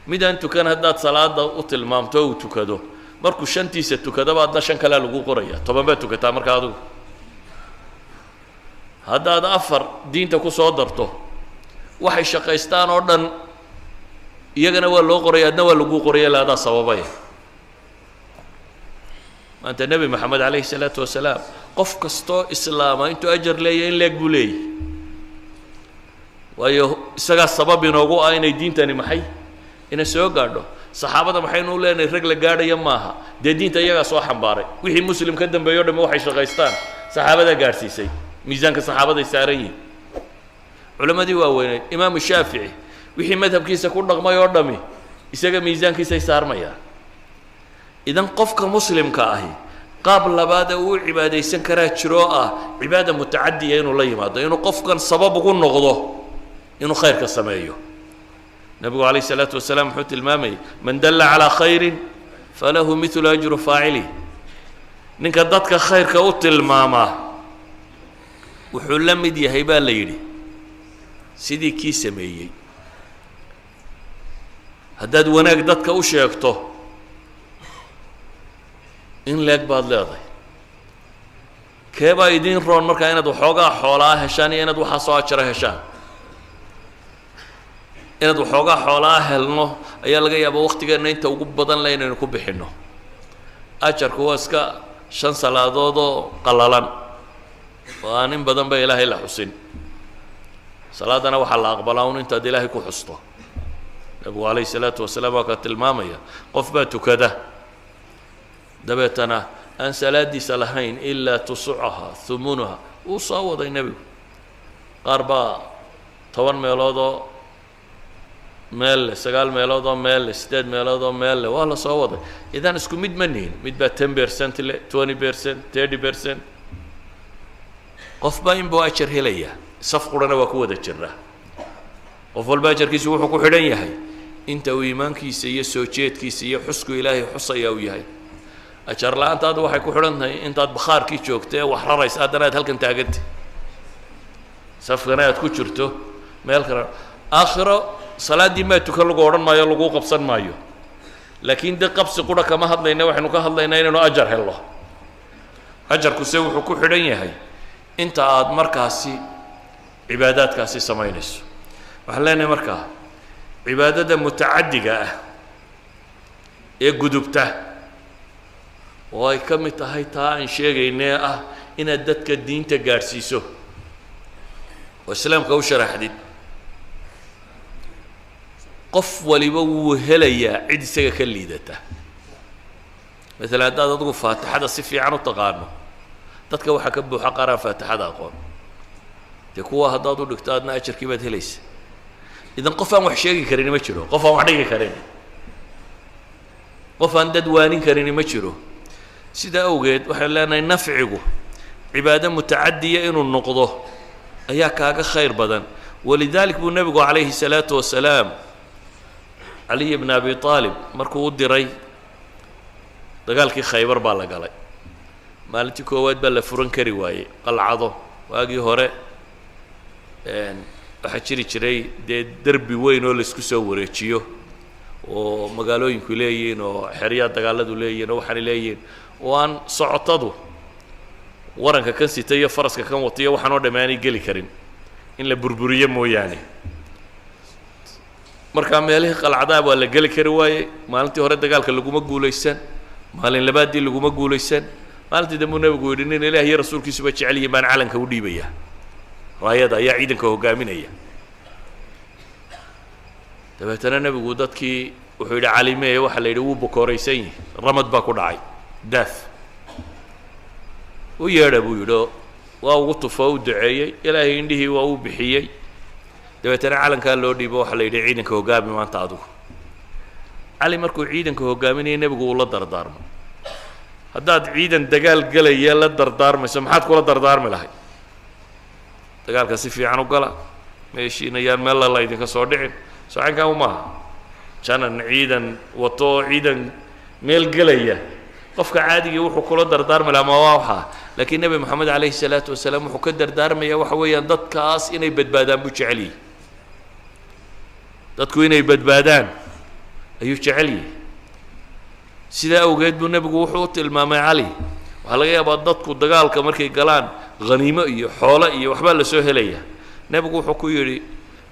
midaan tukan haddaad salaada u tilmaamto uu tukado markuu shantiisa tukadaba adna shan kalea lagu qoraya 10 baad tukataa marka adigu haddaad 4 diinta ku soo darto waxay shaqaystaan oo dhan iyagana waa loo qoraya adna waa lagu qoraya laadaa sababay maanta nabi maxamed calayhi salaatu wasalaam qof kastoo islaama intuu ajar leeyahay in leeg buu leeyahay waayo isagaa sabab inoogu ah inay diintani maxay inay soo gaadho saxaabada maxaynu u leenahay rag la gaadhaya maaha dee diinta iyagaa soo xambaaray wixii muslim ka dambeeyo dhammi waxay shaqaystaan saxaabadaa gaadhsiisay miisaanka saxaabaday saaran yihiin culammadii waaweyneed imaamu shaafici wixii madhabkiisa ku dhaqmay oo dhammi isaga miisaankiisay saarmayaan idan qofka muslimka ahi qaab labaad ee uu cibaadaysan karaa jiroo ah cibaada mutacadiya inuu la yimaado inuu qofkan sabab ugu noqdo inuu khayrka sameeyo nabigu calayhi salaatu wasalaam wuxuu tilmaamayay man dalla calaa khayrin falahu midlu ajru faacilih ninka dadka khayrka u tilmaamaa wuxuu la mid yahay baa la yidhi sidii kii sameeyey haddaad wanaag dadka u sheegto in leeg baad leedahay keebaa idiin roon markaa inaad waxoogaa xoolaa heshaan iyo inaad waxaa soo ajara heshaan inaad waxoogaa xoolaa helno ayaa laga yaabaa waqtigeenna inta ugu badan le inaynu ku bixinno ajarku waa iska 5 salaadood oo qallalan oo aan in badan ba ilaahay la xusin salaadana waxaa la aqbalaa un intaad ilaahay ku xusto nabigu calayhi salaatu wasalaam waa ka tilmaamaya qof baa tukada dabeetana aan salaadiisa lahayn ilaa tusucaha humunuha wuu soo waday nebigu qaar baa 10 meelood oo meel 9 meelood oo meel 8 meelood oo meel waa la soo waday idan isku mid ma nihin mid baa 10% le 20% 30% qof baa inbuu ajar helaya saf qurana waa ku wada jiraa qof walba ajarkiisu wuxuu ku xidhan yahay inta uu iimaankiisa iyo soo jeedkiisa iyo xusku ilaahay xusaya uu yahay ajar la'aantaadu waxay ku xidhan tahay intaad bakhaarkii joogto ee wax raraysa haddana aad halkan taagantay safkana aad ku jirto meel kale aakhiro salaaddii maa tukan lagu odhan maayo lagu qabsan maayo laakiin de qabsi qura kama hadlayna waxaynu ka hadlaynaa inaynu ajar helno ajarkuse wuxuu ku xidhan yahay inta aad markaasi cibaadaadkaasi samaynayso waxaan leenahay markaa cibaadada mutacadiga ah ee gudubta oo ay ka mid tahay taa aan sheegaynee ah inaad dadka diinta gaadhsiiso oo islaamka u sharaxdid qof waliba wuu helayaa cid isaga ka liidata maalan haddaad adigu faatixada si fiican u taqaano dadka waxaa ka buuxa qaaraan faatixada aqoon dee kuwa haddaad u dhigto adna ajarkii baad helaysa idan qof aan wax sheegi karini ma jiro qof aan wax dhigi karin qof aan dad waanin karini ma jiro sidaa awgeed waxaan leenahay nafcigu cibaado mutacadiya inuu noqdo ayaa kaaga khayr badan walidalik buu nebigu calayhi salaatu wasalaam caliy bn abi aalib markuu u diray dagaalkii khaybar baa la galay maalintii koowaad baa la furan kari waayey qalcado waagii hore waxaa jiri jiray dee derbi weyn oo laisku soo wareejiyo oo magaalooyinku leeyihiin oo xeryaa dagaaladu leeyihin oo waxaanay leeyihiin oo aan socotadu waranka kan sita iyo faraska kan watiyo waxaan oo dhamme aanay geli karin in la burburiyo mooyaane markaa meelihii qalcadaha waa la geli kari waayey maalintii hore dagaalka laguma guulaysan maalin labaaddii laguma guulaysan maalintii dambuu nebigu yidhi nin ilaah iyo rasuulkiisuba jecel yihin baan calanka u dhiibaya raayada ayaa ciidanka hogaaminaya dabeetana nebigu dadkii wuxuu yidhi calimeye waxaa la yidhi wuu bokooraysan yihi ramad baa ku dhacay daaf u yeedha buu yidhi oo waa ugu tufo u duceeyey ilaahay indhihii waa uu bixiyey dabeetana calankaa loo dhiibo waxaa la yidhi ciidanka hogaami maanta adigu cali markuu ciidanka hogaaminayay nebigu uu la dardaarmo haddaad ciidan dagaal gelaya la dardaarmayso maxaad kula dardaarmi lahay dagaalka si fiican u gala meeshiina yaan meel la idinka soo dhicin soocankan umaaha janan ciidan wato ciidan meel gelaya qofka caadigii wuxuu kula dardaarmi lahaa ma waa waxaa laakiin nebi moxamed calayhi salaatu wasalaam wuxuu ka dardaarmayaa waxa weeyaan dadkaas inay badbaadaan buu jecel yihi dadku inay badbaadaan ayuu jecel yahay sidaa awgeed buu nebigu wuxuu u tilmaamay cali waxaa laga yaabaa dadku dagaalka markay galaan haniimo iyo xoolo iyo waxbaa la soo helaya nebigu wuxuu ku yidhi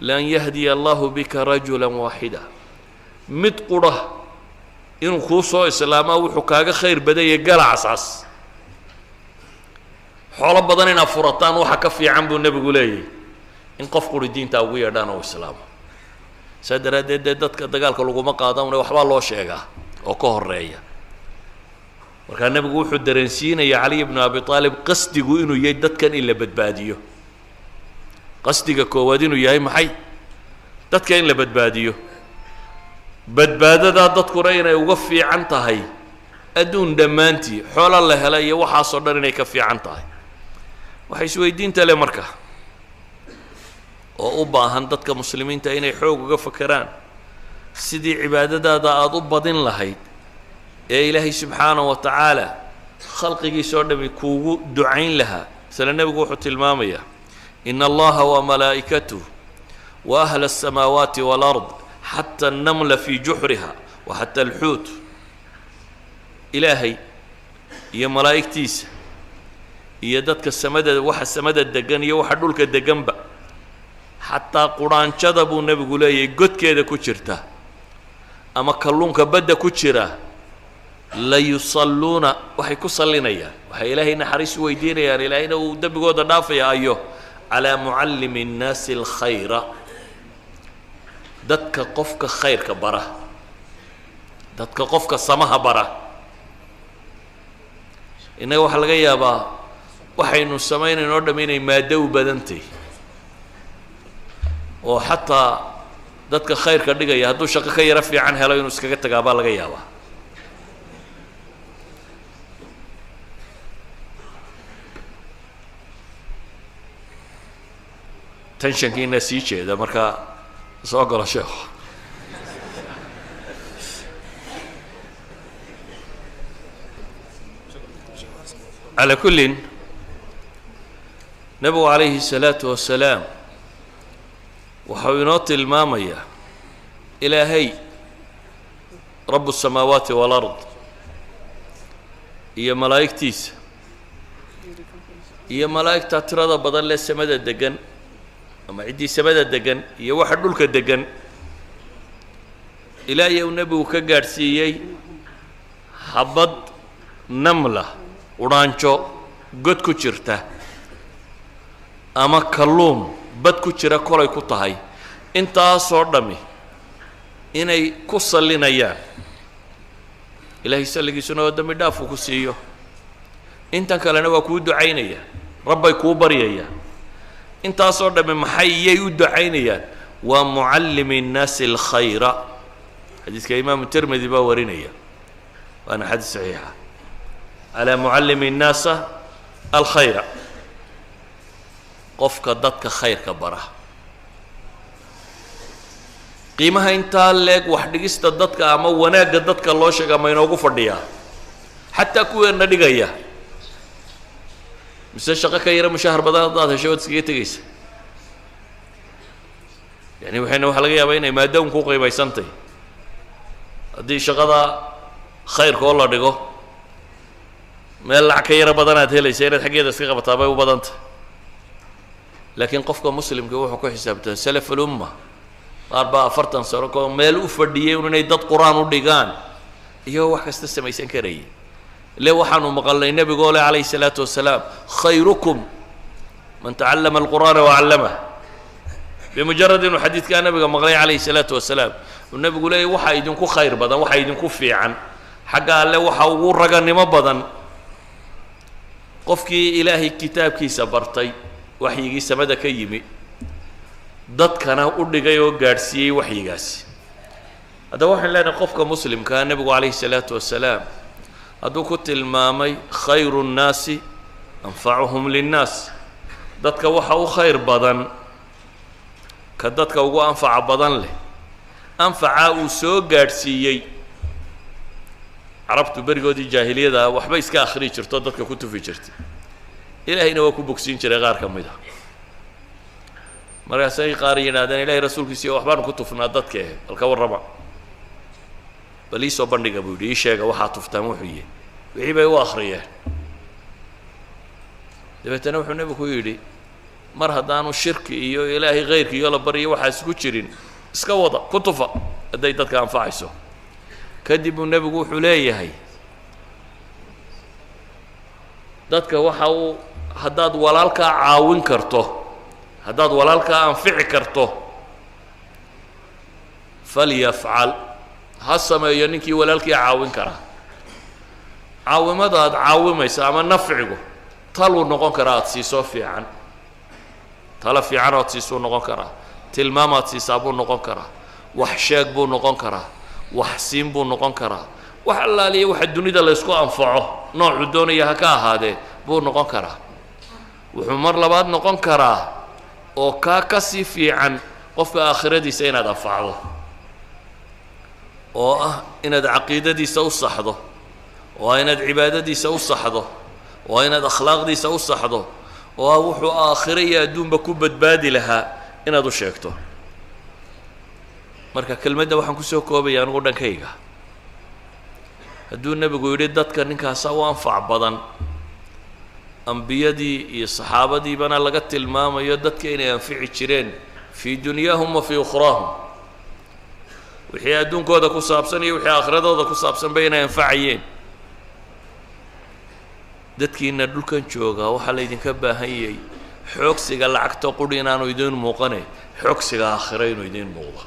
lan yahdiya allahu bika rajula waaxida mid qura inuu kuu soo islaamaa wuxuu kaaga khayr badanyay galacsaas xoolo badan inaad furataan waxa ka fiican buu nebigu leeyahy in qof quri diintaa ugu yeedhaan oo islaamo saa daraaddeed dee dadka dagaalka laguma qaadana waxbaa loo sheegaa oo ka horeeya markaa nebigu wuxuu dareensiinaya caliy bnu abi aalib qasdigu inuu yahay dadkan in la badbaadiyo qasdiga koowaad inuu yahay maxay dadka in la badbaadiyo badbaadadaa dadkuna inay uga fiican tahay adduun dhammaantii xoolo la hela iyo waxaasoo dhan inay ka fiican tahay waxay isweydiinta leh marka oo u baahan dadka muslimiinta inay xoog uga fakeraan sidii cibaadadaada aada u badin lahayd ee ilaahay subxaanahu wa tacaala khalqigiisoo dhami kuugu ducayn lahaa isla nebigu wuxuu tilmaamayaa ina allaha wa malaa'ikatuh wa ahla asamaawaati waalard xata annamla fii juxriha wa xata alxuut ilaahay iyo malaa'igtiisa iyo dadka samada waxa samada degan iyo waxa dhulka deganba xataa quraanjada buu nebigu leeyahay godkeeda ku jirta ama kalluunka badda ku jira la yusalluuna waxay ku sallinayaan waxay ilaahay naxariis u weydiinayaan ilaahayna uu dembigooda dhaafaya ayo calaa mucallimi nnaasi alkhayra dadka qofka khayrka bara dadka qofka samaha bara innaga waxaa laga yaabaa waxaynu samaynayn oo dham inay maado u badantahy oo xataa dadka khayrka dhigaya hadduu shaqo ka yaro fiican helo inuu iskaga tagaa baa laga yaabaa tenshankiina sii jeeda markaa soo galo sheekhu calaa kullin nebigu calayhi الsalaatu wasalaam waxau inoo tilmaamayaa ilaahay rabu الsamaawaati wاlard iyo malaa'igtiisa iyo malaa'igta tirada badan lee samada degan ama ciddii samada degan iyo waxa dhulka degan ilaahay uu nebigu ka gaadhsiiyey habad namla udhaanjo god ku jirta ama kalluun bad ku jira kolay ku tahay intaasoo dhammi inay ku sallinayaan ilaahay salligiisuna oo dembi dhaaf uu ku siiyo intan kalena waa kuu ducaynaya rabbay kuu baryayaan intaasoo dhammi maxay iyay u ducaynayaan waa mucallimi الnaasi alkhayra xadiiska imaamu tirmidi baa warinaya waana xadiis saxiixa calaa mucallimi الnaasa alkhayra qofka dadka khayrka bara qiimaha intaa leeg wax dhigista dadka ama wanaagga dadka loo sheega ma inoogu fadhiyaa xataa kuweena dhigaya mise shaqo ka yara mushahar badan haddaad hesho waad iskaga tegaysa yani waxaa laga yaabaa inay maadaam ku qiimaysantay haddii shaqada khayrka oo la dhigo meel lacag ka yaro badan aad helaysa inaad xaggeeda iska qabataa bay u badantay laakiin qofka muslimka wuxuu ku xisaabtaa salaf ulumma qaar baa 40 sano koo meel u fadhiyay inay dad quraan u dhigaan iyo wax kasta samaysan karayay le waxaanu maqalnay nebigo le calayhi salaatu wasalaam khayrukum man tacallama alqur'aana wacallamah bimujarad inuu xadiidkaa nabiga maqlay calayhi salaatu wasalaam uu nebigu leeyahy waxaa idinku khayr badan waxaa idinku fiican xagga alle waxa ugu raganimo badan qofkii ilaahay kitaabkiisa bartay waxyigii samada ka yimi dadkana u dhigay oo gaadhsiiyey waxyigaasi haddaba waxaan leenahay qofka muslimkaa nebigu calayhi salaatu wasalaam hadduu ku tilmaamay khayru nnaasi anfacuhum linnaas dadka waxa u khayr badan ka dadka ugu anfaca badan leh anfacaa uu soo gaadhsiiyey carabtu berigoodii jaahiliyada waxba iska akhri jirto dadka ku tufi jirtay ilaahayna waa ku bogsiin jiray qaar ka mid a markaasay qaar yidhaahdeen ilaahay rasuulkiisiiyo waxbaanu ku tufnaa dadka balka warrama bal ii soo bandhiga buu yidhi ii sheega waxaa tuftaan wuxuu yihi wixii bay u akhriyeen dabeetana wuxuu nebigu ku yidhi mar haddaanu shirki iyo ilaahay kayrki iyo la baryo waxaas ku jirin iska wada ku tufa hadday dadka anfacayso kadib buu nebigu wuxuu leeyahay dadka waxa uu haddaad walaalkaa caawin karto haddaad walaalkaa anfici karto falyafcal ha sameeyo ninkii walaalkii caawin karaa caawimada aad caawimaysa ama nafcigu taluu noqon karaa aad siisoo fiican talo fiican oad siisuu noqon karaa tilmaamaad siisaa buu noqon karaa wax sheeg buu noqon karaa wax siin buu noqon karaa wax allaaliya waxa dunida laysku anfaco noocuu doonaya ha ka ahaadee buu noqon karaa wuxuu mar labaad noqon karaa oo kaa ka sii fiican qofka aakhiradiisa inaad anfacdo oo ah inaad caqiidadiisa u saxdo oo inaad cibaadadiisa u saxdo oo inaad akhlaaqdiisa u saxdo oo wuxuu aakhiro iyo adduunba ku badbaadi lahaa inaad u sheegto marka kelmadda waxaan kusoo koobaya anigu dhankayga hadduu nebigu yidhi dadka ninkaasa u anfac badan ambiyadii iyo saxaabadiibana laga tilmaamayo dadka inay anfici jireen fii dunyaahum wa fii ukhraahum wixii adduunkooda ku saabsan iyo wixii aakhiradooda ku saabsanba inay anfacayeen dadkiina dhulkan joogaa waxaa laydinka baahan yahay xoogsiga lacagta qudhi inaanu idiin muuqane xoogsiga aakhiro inuu idiin muuqdo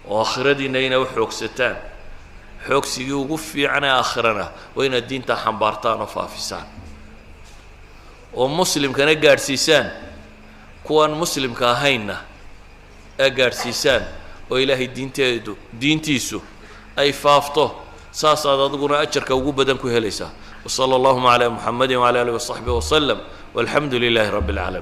oo aakhiradiina inay u xoogsataan xoogsigii ugu fiicanee aakhirana waa inaad diinta xambaartaan oo faafisaan oo muslimkana gaadhsiisaan kuwaan muslimka ahaynna aa gaadhsiisaan oo ilaahay diintiisu ay faafto saasaad adiguna ajarka ugu badan ku helaysaa وصلى اللهم على محمد وعلى آله وصحبه وسلم والحمد لله رب العالمين